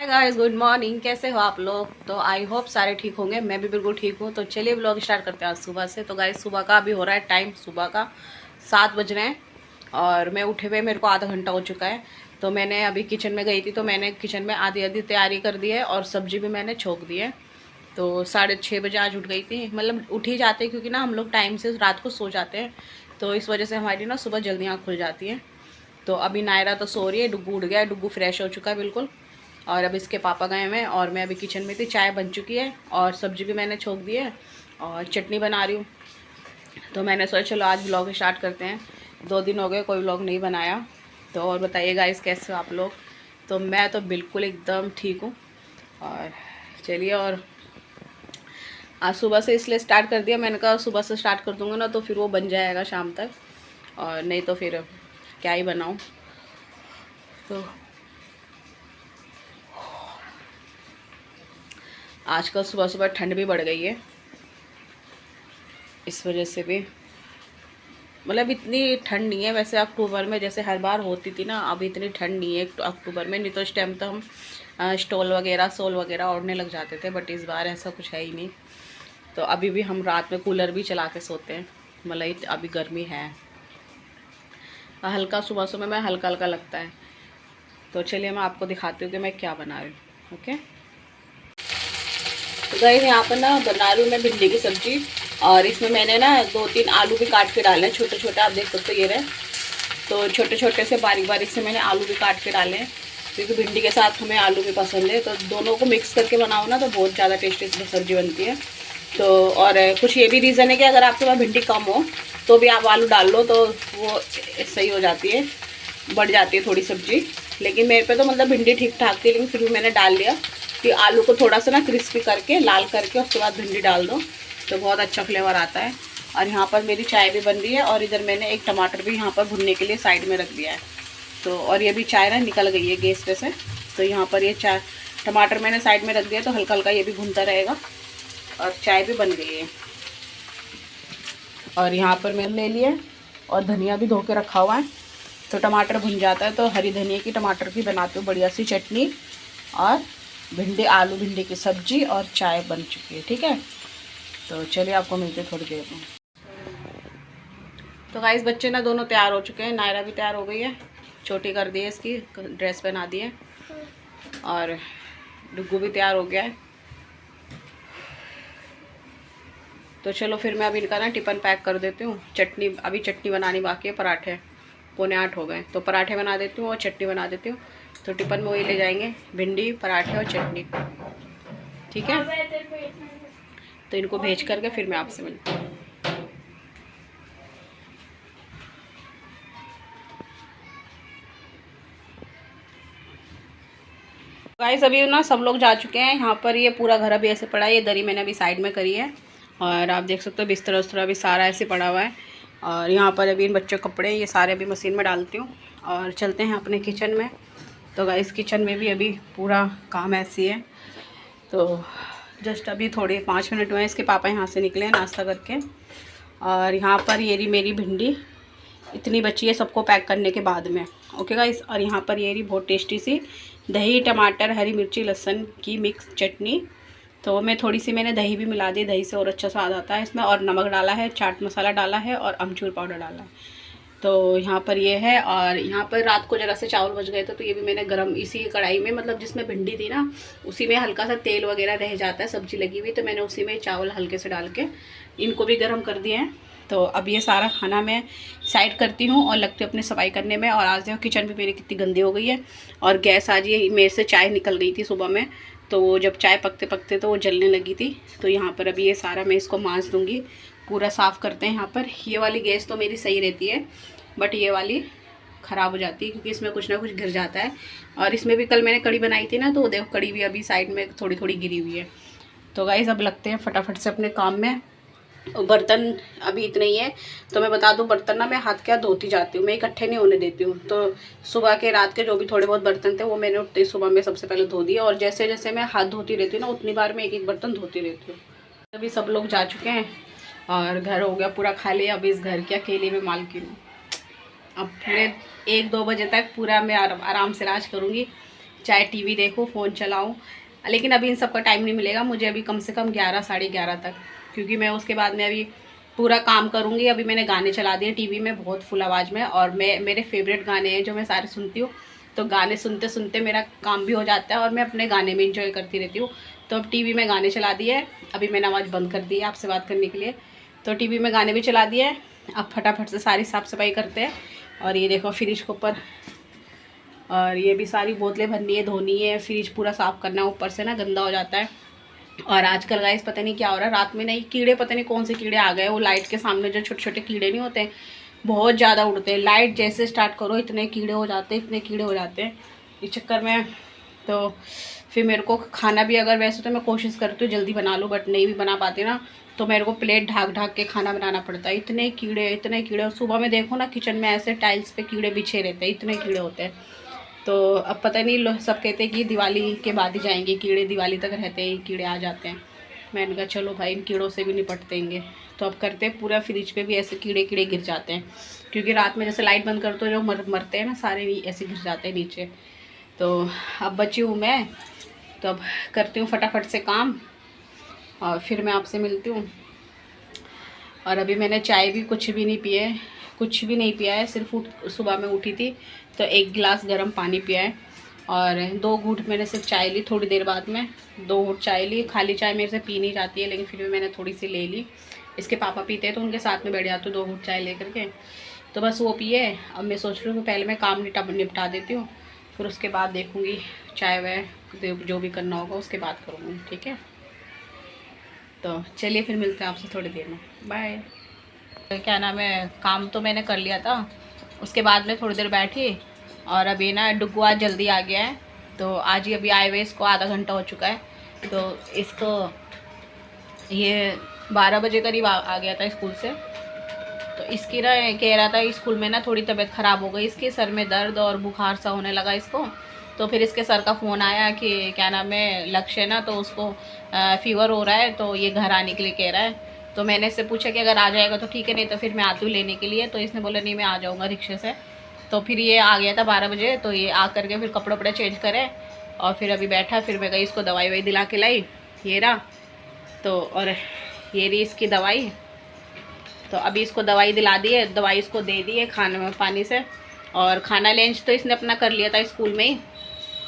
Guys, good morning. कैसे हो आप लोग? तो आई होप सारे ठीक होंगे। मैं भी बिल्कुल ठीक हूँ। तो चलिए व्लॉग स्टार्ट करते हैं आज सुबह से। तो गाइस, सुबह का अभी हो रहा है टाइम, सुबह का 7 बज रहे हैं और मैं उठे हुए मेरे को आधा घंटा हो चुका है। तो मैंने अभी किचन में गई थी, तो मैंने किचन में आधी आधी तैयारी कर दी है और सब्जी भी मैंने छोंक दी है। तो 6:30 बजे आज उठ गई थी। मतलब उठ ही जाते हैं क्योंकि ना हम लोग टाइम से रात को सो जाते हैं, तो इस वजह से हमारी ना सुबह जल्दी आँख खुल जाती है। तो अभी नायरा तो सो रही है, डुग्गू उठ गया है, डुग्गू फ्रेश हो चुका है बिल्कुल। और अब इसके पापा गए हुए हैं और मैं अभी किचन में थी। चाय बन चुकी है और सब्जी भी मैंने छोंक दी है और चटनी बना रही हूँ। तो मैंने सोचा चलो आज व्लॉग स्टार्ट करते हैं। 2 दिन हो गए कोई व्लॉग नहीं बनाया। तो और बताइए गाइस, कैसे हो आप लोग? तो मैं तो बिल्कुल एकदम ठीक हूँ। और चलिए, और आज सुबह से इसलिए स्टार्ट कर दिया, मैंने कहा सुबह से स्टार्ट कर दूँगा ना तो फिर वो बन जाएगा शाम तक, और नहीं तो फिर क्या ही बनाऊँ। तो आजकल सुबह सुबह ठंड भी बढ़ गई है, इस वजह से भी मतलब इतनी ठंड नहीं है वैसे अक्टूबर में जैसे हर बार होती थी ना। अभी इतनी ठंड नहीं है अक्टूबर में, नहीं तो इस टाइम तो हम स्टॉल वगैरह सोल वगैरह ओढ़ने लग जाते थे, बट इस बार ऐसा कुछ है ही नहीं। तो अभी भी हम रात में कूलर भी चला के सोते हैं, मतलब अभी गर्मी है। हल्का सुबह सुबह में हल्का हल्का लगता है। तो चलिए मैं आपको दिखाती हूँ कि मैं क्या बना रही हूँ। ओके, तो गाइस यहाँ पर ना बना रही हूँ मैं भिंडी की सब्जी। और इसमें मैंने ना 2-3 आलू भी काट के डाले हैं, छोटे छोटे, आप देख सकते हो ये रहे। तो छोटे छोटे से बारीक बारीक से मैंने आलू भी काट के डाले हैं, क्योंकि भिंडी के साथ हमें आलू भी पसंद है। तो दोनों को मिक्स करके बनाओ ना तो बहुत ज़्यादा टेस्टी सब्जी बनती है। तो और कुछ ये भी रीज़न है कि अगर आपके पास भिंडी कम हो तो भी आप आलू डाल लो तो वो सही हो जाती है, बढ़ जाती है थोड़ी सब्जी। लेकिन मेरे पे तो मतलब भिंडी ठीक ठाक थी, लेकिन फिर भी मैंने डाल लिया कि आलू को थोड़ा सा ना क्रिस्पी करके लाल करके उसके बाद भिंडी डाल दो तो बहुत अच्छा फ्लेवर आता है। और यहाँ पर मेरी चाय भी बन रही है और इधर मैंने एक टमाटर भी यहाँ पर भुनने के लिए साइड में रख दिया है। तो और ये भी चाय ना निकल गई है गैस पे से, तो यहाँ पर ये चाय टमाटर मैंने साइड में रख दिया, तो हल्का हल्का ये भी भुनता रहेगा और चाय भी बन गई है। और यहाँ पर मैंने ले लिया और धनिया भी धो के रखा हुआ है। तो टमाटर भुन जाता है तो हरी धनिया की टमाटर की बनाती हूँ बढ़िया सी चटनी। और भिंडी आलू भिंडी की सब्जी और चाय बन चुकी है। ठीक है, तो चलिए आपको मिलते थोड़ी देर में। तो गाइस, बच्चे ना दोनों तैयार हो चुके हैं। नायरा भी तैयार हो गई है, छोटी कर दी है, इसकी ड्रेस पहना दी है। और डुग्गू भी तैयार हो गया है। तो चलो फिर मैं अभी इनका ना टिफ़िन पैक कर देती हूँ। चटनी अभी चटनी बनानी बाकी है, पराठे 7:45 हो गए, तो पराठे बना देती हूँ और चटनी बना देती हूँ। तो टिफ़िन में वही ले जाएंगे, भिंडी पराठे और चटनी। ठीक है, तो इनको भेज करके फिर मैं आपसे मिलती हूँ। गाइस, अभी ना सब लोग जा चुके हैं। यहाँ पर ये पूरा घर अभी ऐसे पड़ा है, ये दरी मैंने अभी साइड में करी है और आप देख सकते हो बिस्तर उस्तर अभी सारा ऐसे पड़ा हुआ है। और यहाँ पर अभी इन बच्चों के कपड़े ये सारे अभी मशीन में डालती हूँ और चलते हैं अपने किचन में। तो गाइस, किचन में भी अभी पूरा काम ऐसी है। तो जस्ट अभी थोड़े 5 मिनट हुए, इसके पापा यहाँ से निकले नाश्ता करके। और यहाँ पर ये रही मेरी भिंडी, इतनी बची है सबको पैक करने के बाद में। ओके गाइस, और यहाँ पर ये रही बहुत टेस्टी सी दही टमाटर हरी मिर्ची लहसुन की मिक्स चटनी। तो मैं थोड़ी सी मैंने दही भी मिला दी, दही से और अच्छा स्वाद आता है इसमें। और नमक डाला है, चाट मसाला डाला है और अमचूर पाउडर डाला है। तो यहाँ पर ये है। और यहाँ पर रात को ज़रा से चावल बच गए थे, तो ये भी मैंने गरम इसी कढ़ाई में, मतलब जिसमें भिंडी थी ना उसी में हल्का सा तेल वगैरह रह जाता है सब्जी लगी हुई, तो मैंने उसी में चावल हल्के से डाल के इनको भी गर्म कर दिए हैं। तो अब ये सारा खाना मैं साइड करती हूँ और लगती हूँ अपनी सफाई करने में। और आज देखो किचन भी मेरी कितनी गंदी हो गई है। और गैस आज ये मेरे से चाय निकल गई थी सुबह में, तो वो जब चाय पकते पकते तो वो जलने लगी थी। तो यहाँ पर अभी ये सारा मैं इसको मांज दूँगी, पूरा साफ़ करते हैं। यहाँ पर ये वाली गैस तो मेरी सही रहती है, बट ये वाली ख़राब हो जाती है क्योंकि इसमें कुछ ना कुछ गिर जाता है। और इसमें भी कल मैंने कड़ी बनाई थी ना, तो देखो कड़ी भी अभी साइड में थोड़ी थोड़ी गिरी हुई है। तो गाइस, अब लगते हैं फटाफट से अपने काम में। बर्तन अभी इतने ही है, तो मैं बता दूं बर्तन ना मैं हाथ क्या धोती जाती हूँ, मैं इकट्ठे नहीं होने देती हूँ। तो सुबह के रात के जो भी थोड़े बहुत बर्तन थे वो मैंने उठते ही सुबह में सबसे पहले धो दिया। और जैसे जैसे मैं हाथ धोती रहती हूँ ना उतनी बार मैं एक एक बर्तन धोती रहती हूँ। अभी सब लोग जा चुके हैं और घर हो गया पूरा खाली। अब इस घर की अकेली में मालकिन हूँ। अब पूरे 1-2 बजे तक पूरा मैं आराम से राज करूँगी। चाहे टीवी देखूँ, फ़ोन चलाऊँ, लेकिन अभी इन सब का टाइम नहीं मिलेगा मुझे, अभी कम से कम 11 साढ़े 11 तक, क्योंकि मैं उसके बाद में अभी पूरा काम करूँगी। अभी मैंने गाने चला दिए टीवी में बहुत फुल आवाज़ में, और मेरे फेवरेट गाने हैं जो मैं सारे सुनती हूँ, तो गाने सुनते सुनते मेरा काम भी हो जाता है और मैं अपने गाने में इंजॉय करती रहती हूँ। तो अब टीवी में गाने चला दिए, अभी मैंने आवाज़ बंद कर दी है आपसे बात करने के लिए, तो टीवी में गाने भी चला दिए। अब फटाफट से सारी साफ़ सफाई करते हैं। और ये देखो फ्रिज के ऊपर, और ये भी सारी बोतलें भरनी है, धोनी है, फ्रिज पूरा साफ़ करना है, ऊपर से ना गंदा हो जाता है। और आजकल गाइस पता नहीं क्या हो रहा है, रात में नहीं कीड़े, पता नहीं कौन से कीड़े आ गए, वो लाइट के सामने जो छोटे छोटे कीड़े नहीं होते, बहुत ज़्यादा उड़ते हैं। लाइट जैसे स्टार्ट करो इतने कीड़े हो जाते हैं, इतने कीड़े हो जाते हैं इस चक्कर में। तो फिर मेरे को खाना भी, अगर वैसे तो मैं कोशिश करती हूँ जल्दी बना लूँ, बट नहीं भी बना पाती ना, तो मेरे को प्लेट ढाक ढाक के खाना बनाना पड़ता है। इतने कीड़े, इतने कीड़े, और सुबह में देखो ना किचन में ऐसे टाइल्स पे कीड़े बिछे रहते हैं, इतने कीड़े होते हैं। तो अब पता नहीं, सब कहते हैं कि दिवाली के बाद ही जाएंगे कीड़े, दिवाली तक रहते हैं कीड़े आ जाते हैं। मैंने कहा चलो भाई इन कीड़ों से भी निपट देंगे। तो अब करते हैं, पूरा फ्रिज पे भी ऐसे कीड़े कीड़े गिर जाते हैं, क्योंकि रात में जैसे लाइट बंद कर तो जो मरते हैं ना सारे, भी ऐसे गिर जाते हैं नीचे। तो अब बची हूँ मैं, तो अब करती हूँ फटाफट से काम और फिर मैं आपसे मिलती हूँ। और अभी मैंने चाय भी कुछ भी नहीं पिए, कुछ भी नहीं पिया है, सिर्फ सुबह में उठी थी तो 1 गिलास गर्म पानी पिया है, और 2 घूंट मैंने सिर्फ चाय ली। थोड़ी देर बाद में 2 घूंट चाय ली। खाली चाय मेरे से पी नहीं जाती है, लेकिन फिर भी मैंने थोड़ी सी ले ली। इसके पापा पीते हैं तो उनके साथ में बैठ जाती हूँ 2 घूंट चाय लेकर के। तो बस वो पिए। अब मैं सोच रही हूँ कि पहले मैं काम निपटा देती हूँ, फिर उसके बाद देखूँगी चाय वाय जो भी करना होगा उसके बाद करूँगी, ठीक है। तो चलिए फिर मिलते हैं आपसे थोड़ी देर में, बाय। क्या नाम है, काम तो मैंने कर लिया था, उसके बाद में थोड़ी देर बैठी, और अभी ना डुग्गू आज जल्दी आ गया है, तो आज ही अभी आए हुए इसको आधा घंटा हो चुका है। तो इसको ये 12 बजे करीब आ गया था स्कूल से। तो इसकी ना कह रहा था स्कूल में ना थोड़ी तबीयत ख़राब हो गई, इसके सर में दर्द और बुखार सा होने लगा इसको। तो फिर इसके सर का फ़ोन आया कि क्या नाम है, लक्ष्य है ना, तो उसको फ़ीवर हो रहा है, तो ये घर आने के लिए कह रहा है। तो मैंने इससे पूछा कि अगर आ जाएगा तो ठीक है, नहीं तो फिर मैं आती हूँ लेने के लिए। तो इसने बोला नहीं मैं आ जाऊँगा रिक्शे से। तो फिर ये आ गया था 12 बजे। तो ये आ करके फिर कपड़े वपड़े चेंज करे, और फिर अभी बैठा। फिर मैं गई इसको दवाई ववाई दिला के लाई, ये रहा। तो और ये रही इसकी दवाई। तो अभी इसको दवाई दिला दी है, दवाई इसको दे दी है खाने में पानी से। और खाना लंच तो इसने अपना कर लिया था स्कूल में ही,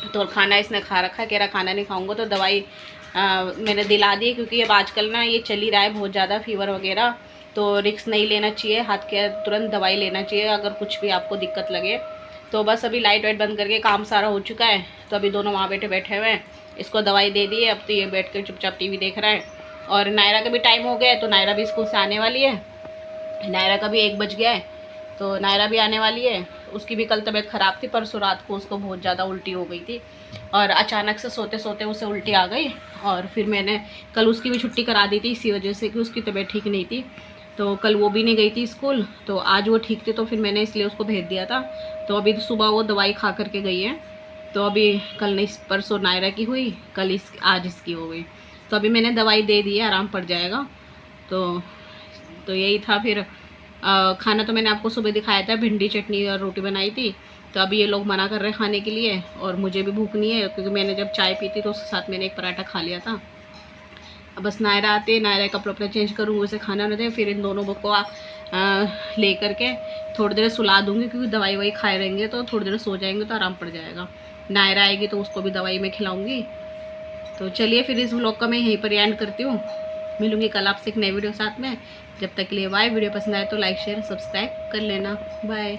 तो खाना इसने खा रखा है। कह रहा खाना नहीं खाऊंगा, तो दवाई मैंने दिला दी, क्योंकि अब आजकल ना ये चल ही रहा है बहुत ज़्यादा फीवर वगैरह, तो रिस्क नहीं लेना चाहिए, हाथ के तुरंत दवाई लेना चाहिए अगर कुछ भी आपको दिक्कत लगे। तो बस अभी लाइट वाइट बंद करके काम सारा हो चुका है, तो अभी दोनों वहाँ बैठे हुए हैं। इसको दवाई दे दी है, अब तो ये बैठ कर चुपचाप टीवी देख रहा है। और नायरा का भी टाइम हो गया है, तो नायरा भी स्कूल से आने वाली है। नायरा का भी 1 बज गया है, तो नायरा भी आने वाली है। उसकी भी कल तबीयत ख़राब थी, परसों रात को उसको बहुत ज़्यादा उल्टी हो गई थी, और अचानक से सोते सोते उसे उल्टी आ गई। और फिर मैंने कल उसकी भी छुट्टी करा दी थी इसी वजह से कि उसकी तबीयत ठीक नहीं थी, तो कल वो भी नहीं गई थी स्कूल। तो आज वो ठीक थी, तो फिर मैंने इसलिए उसको भेज दिया था। तो अभी तो सुबह वो दवाई खा करके गई है। तो अभी कल नहीं, परसों नायरा की हुई, कल आज इसकी हो गई। तो अभी मैंने दवाई दे दी है, आराम पड़ जाएगा। तो यही था। फिर खाना तो मैंने आपको सुबह दिखाया था, भिंडी चटनी और रोटी बनाई थी। तो अभी ये लोग मना कर रहे हैं खाने के लिए, और मुझे भी भूख नहीं है, क्योंकि मैंने जब चाय पी थी तो उसके साथ मैंने एक पराठा खा लिया था। अब बस नायरा आते हैं, नायरा कपड़े वपड़े चेंज करूँगी, उसे खाना न दें, फिर इन दोनों को ले करके थोड़ी देर सुला दूँगी, क्योंकि दवाई वही खाए रहेंगे तो थोड़ी देर सो जाएंगे तो आराम पड़ जाएगा। नायरा आएगी तो उसको भी दवाई में खिलाऊँगी। तो चलिए फिर इस व्लॉग का मैं यहीं पर एंड करती हूँ। मिलूँगी कल आपसे एक नई वीडियो साथ में। जब तक के लिए बाय। वीडियो पसंद आए तो लाइक शेयर सब्सक्राइब कर लेना। बाय।